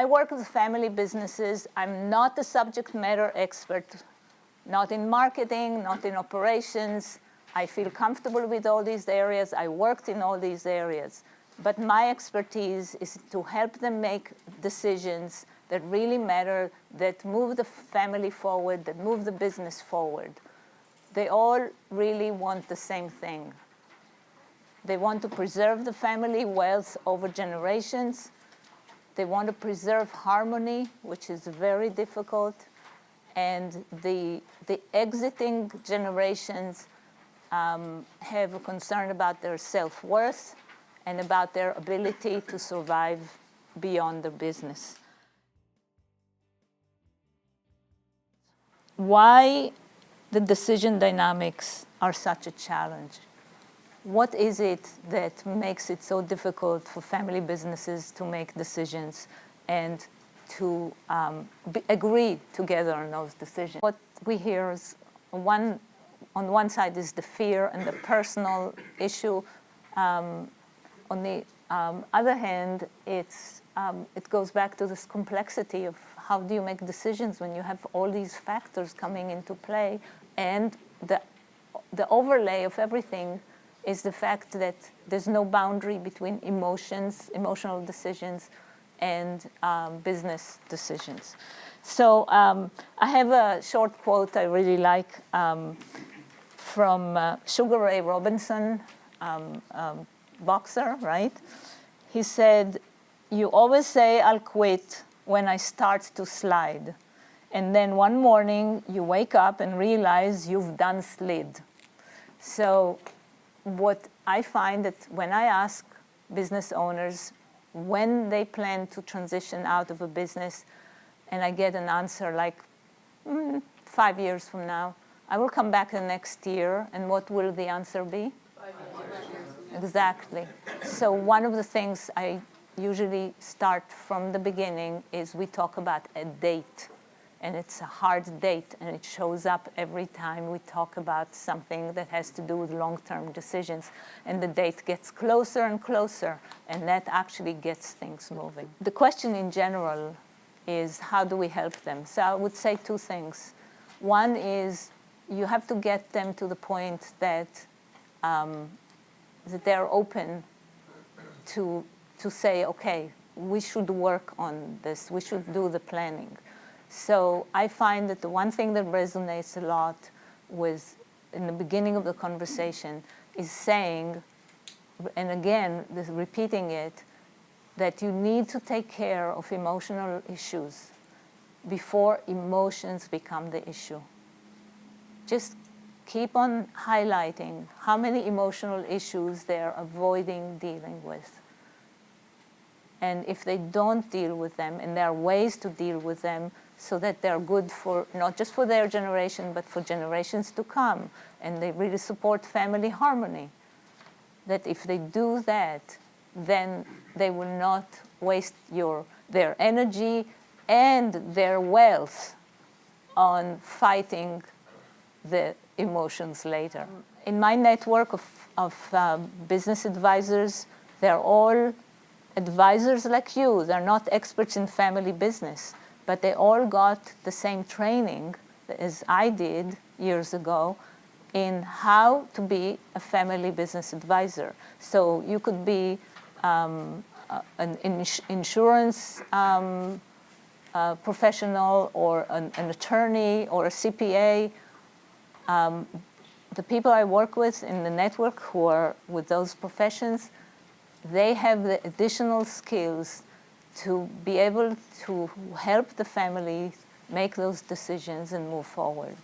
I work with family businesses. I'm not a subject matter expert, not in marketing, not in operations. I feel comfortable with all these areas. I worked in all these areas. But my expertise is to help them make decisions that really matter, that move the family forward, that move the business forward. They all really want the same thing. They want to preserve the family wealth over generations. They want to preserve harmony, which is very difficult. And the exiting generations have a concern about their self-worth and about their ability to survive beyond their business. Why the decision dynamics are such a challenge? What is it that makes it so difficult for family businesses to make decisions and to agree together on those decisions? What we hear is on one side is the fear and the personal issue. On the other hand, it goes back to this complexity of how do you make decisions when you have all these factors coming into play, and the overlay of everything is the fact that there's no boundary between emotional decisions, and business decisions. So I have a short quote I really like from Sugar Ray Robinson, boxer, right? He said, "You always say I'll quit when I start to slide. And then one morning you wake up and realize you've done slid." So what I find that when I ask business owners when they plan to transition out of a business, and I get an answer like 5 years from now, I will come back the next year, and what will the answer be? 5 years. Exactly. So one of the things I usually start from the beginning is we talk about a date. And it's a hard date, and it shows up every time we talk about something that has to do with long-term decisions. And the date gets closer and closer, and that actually gets things moving. The question in general is, how do we help them? So I would say two things. One is you have to get them to the point that they're open to say, okay, we should work on this, we should do the planning. So I find that the one thing that resonates a lot with, in the beginning of the conversation, is saying, and again, repeating it, that you need to take care of emotional issues before emotions become the issue. Just keep on highlighting how many emotional issues they're avoiding dealing with. And if they don't deal with them, and there are ways to deal with them so that they're good for, not just for their generation, but for generations to come, and they really support family harmony, that if they do that, then they will not waste their energy and their wealth on fighting the emotions later. In my network of business advisors, they're all advisors like you. They're not experts in family business, but they all got the same training as I did years ago in how to be a family business advisor. So you could be an insurance professional, or an attorney, or a CPA. The people I work with in the network who are with those professions, they have the additional skills to be able to help the family make those decisions and move forward.